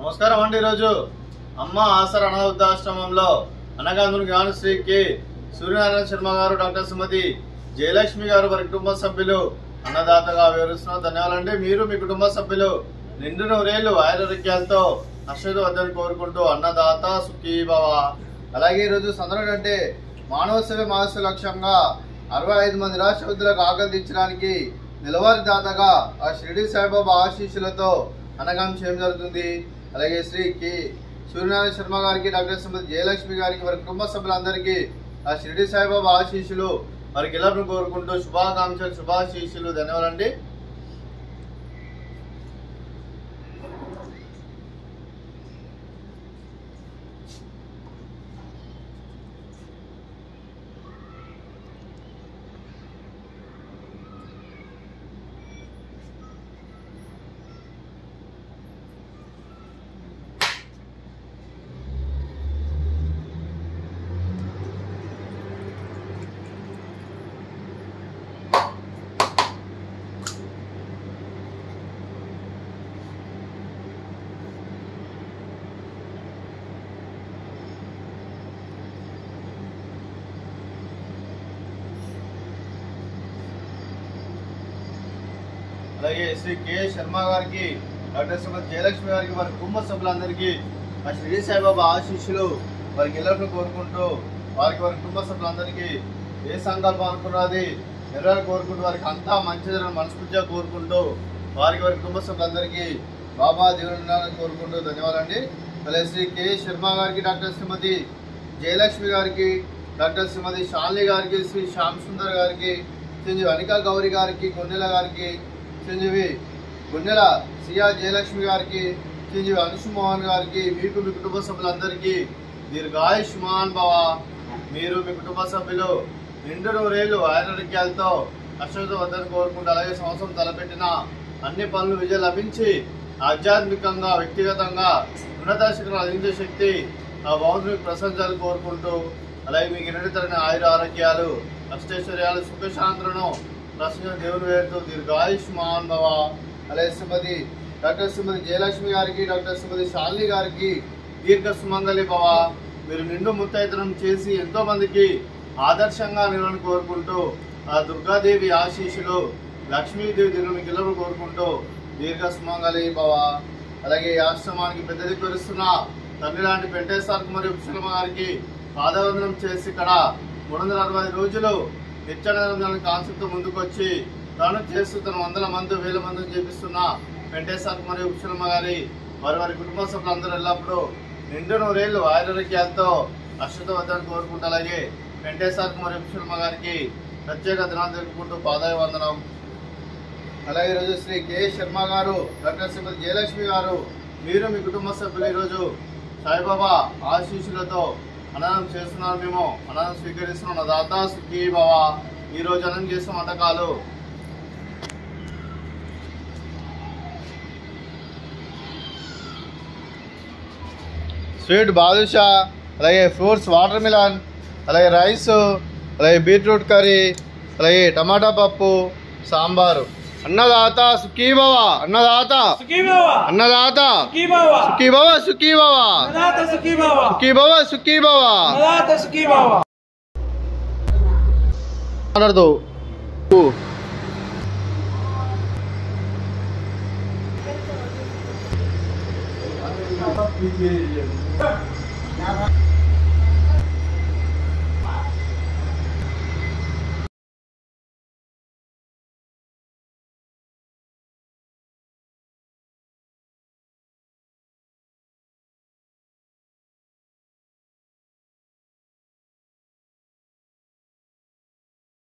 నమస్కారం అండి। ఈరోజు అమ్మ ఆసరా అనాథాశ్రమంలో అనగాంధ్రుని జ్ఞానశ్రీ కె సూర్యనారాయణ శర్మ గారు, డాక్టర్ శ్రీమతి జయలక్ష్మి గారు వారి కుటుంబ సభ్యులు అన్నదాతగా వివరిస్తున్నారు। ధన్యవాదాలండి। మీరు మీ కుటుంబ సభ్యులు నిండు నూరేళ్లు ఆయురారోగ్యాలతో అశ్వదవద్దని కోరుకుంటూ అన్నదాత సుఖీ భవ। అలాగే ఈరోజు సందర్భం అంటే మానవ సేవ మానవ లక్ష్యంగా 65 మంది రాష్ట్ర విద్యులకు ఆకలి తీర్చడానికి నిలవారి దాతగా ఆ షిరిడి సాయిబాబా ఆశీస్సులతో అనగాం చేయడం జరుగుతుంది। అలాగే శ్రీ కె సూర్యనారాయణ శర్మ గారికి, డాక్టర్ శ్రీమతి జయలక్ష్మి గారికి వారి కుటుంబ సభ్యులందరికీ ఆ షిరిడి సాయిబాబా ఆశీస్సులు వారికి ఎల్లప్పుడూ కోరుకుంటూ శుభాకాంక్షలు, శుభాశీస్సులు। ధన్యవాదాలండి। అలాగే శ్రీ కె శర్మ గారికి, డాక్టర్ శ్రీమతి జయలక్ష్మి గారికి వారి కుటుంబ సభ్యులందరికీ ఆ షిరిడి సాయిబాబా ఆశీస్సులు వారికి ఎల్లప్పుడూ కోరుకుంటూ వారి కుటుంబ సభ్యులందరికీ ఏ సంకల్పం అనుకున్నది నెరవేరు కోరుకుంటూ వారికి అంతా మంచి జరగని మనస్ఫూర్తిగా కోరుకుంటూ వారి కుటుంబ సభ్యులందరికీ బాబా దీవెనలను కోరుకుంటూ ధన్యవాదాలండి। అలాగే శ్రీ కె శర్మ గారికి, డాక్టర్ శ్రీమతి జయలక్ష్మి గారికి, డాక్టర్ శ్రీమతి శాలిని గారికి, శ్రీ శ్యామ్ సుందర్ గారికి, శ్రీ అనికా గౌరి గారికి, గొన్నెల గారికి, చిరంజీవి గున్నెల సియా జయలక్ష్మి గారికి, చిరంజీవి అనుసుమోహన్ గారికి, మీకు మీ కుటుంబ సభ్యులందరికీ దీర్ఘాయుష్మాన్ భవ। మీరు మీ కుటుంబ సభ్యులు నిండు నూరేళ్లు ఆరోగ్యాలతో అశ్వదవద్దని కోరుకుంటూ అలాగే సంవత్సరం తలపెట్టిన అన్ని పనులు విజయం లభించి ఆధ్యాత్మికంగా, వ్యక్తిగతంగా ఉన్నత శిఖరం అందించే శక్తి ఆ భగవంతునికి ప్రశంసలు కోరుకుంటూ అలాగే మీకు నిరంతరమైన ఆయుర ఆరోగ్యాలు, అష్టైశ్వర్యాలు, సుఖశాంతులను ప్రశ్న దేవుని వేరుతూ దీర్ఘాయుష్మాన్ భవ। అలాగే శ్రీమతి డాక్టర్ శ్రీమతి జయలక్ష్మి గారికి, డాక్టర్ శ్రీమతి శాలిని గారికి దీర్ఘ సుమంగళి భవ। మీరు నిండు ముత్తైతనం చేసి ఎంతో మందికి ఆదర్శంగా నిలవని కోరుకుంటూ ఆ దుర్గాదేవి ఆశీస్సులు, లక్ష్మీదేవి దీని మీకు ఎల్లరూ కోరుకుంటూ దీర్ఘ సుమంగళి భవ। అలాగే ఈ ఆశ్రమానికి పెద్ద దిక్కువరిస్తున్న తండ్రి లాంటి వెంకటేశ్వర మరియు విశ్వమ్మ గారికి పాదవందనం చేసి ఇక్కడ 365 రోజులు నిత్యానంద కాన్సెప్ట్ ముందుకు వచ్చి తాను చేస్తూ తన వందల మంది, వేల మందిని చేపిస్తున్న వెంకటేశ్వర మరియు విశ్వమ్మ గారి వారి కుటుంబ సభ్యులందరూ ఎల్లప్పుడూ నిండు నూరేళ్లు ఆయురారోగ్యాలతో అశ్వదవద్దని కోరుకుంటూ అలాగే వెంకటేశ్వర మరియు విశ్వమ్మ గారికి ప్రత్యేక దినాలు జరుపుకుంటూ పాదాభివందనం। అలాగే ఈరోజు శ్రీ కె శర్మ గారు, డాక్టర్ శ్రీమతి జయలక్ష్మి గారు, మీరు మీ కుటుంబ సభ్యులు ఈరోజు సాయిబాబా ఆశీస్సులతో అన్నదానం చేస్తున్నారు। మేము అన్నదానం స్వీకరిస్తున్నాం। దాతా సుఖీ భవ। ఈరోజు అన్నం చేసిన వంటకాలు స్వీట్ బాదుషా, అలాగే ఫ్రూట్స్ వాటర్ మిలన్, అలాగే రైస్, అలాగే బీట్రూట్ కర్రీ, అలాగే టమాటా పప్పు, సాంబారు। అన్నదాత సుఖీ భవ, అన్నదాత సుఖీ భవ, అన్నదాత సుఖీ భవ, సుఖీ భవ, సుఖీ భవ, అన్నదాత సుఖీ భవ, సుఖీ భవ, సుఖీ భవ, అన్నదాత సుఖీ భవ। మాట్లాడుతూ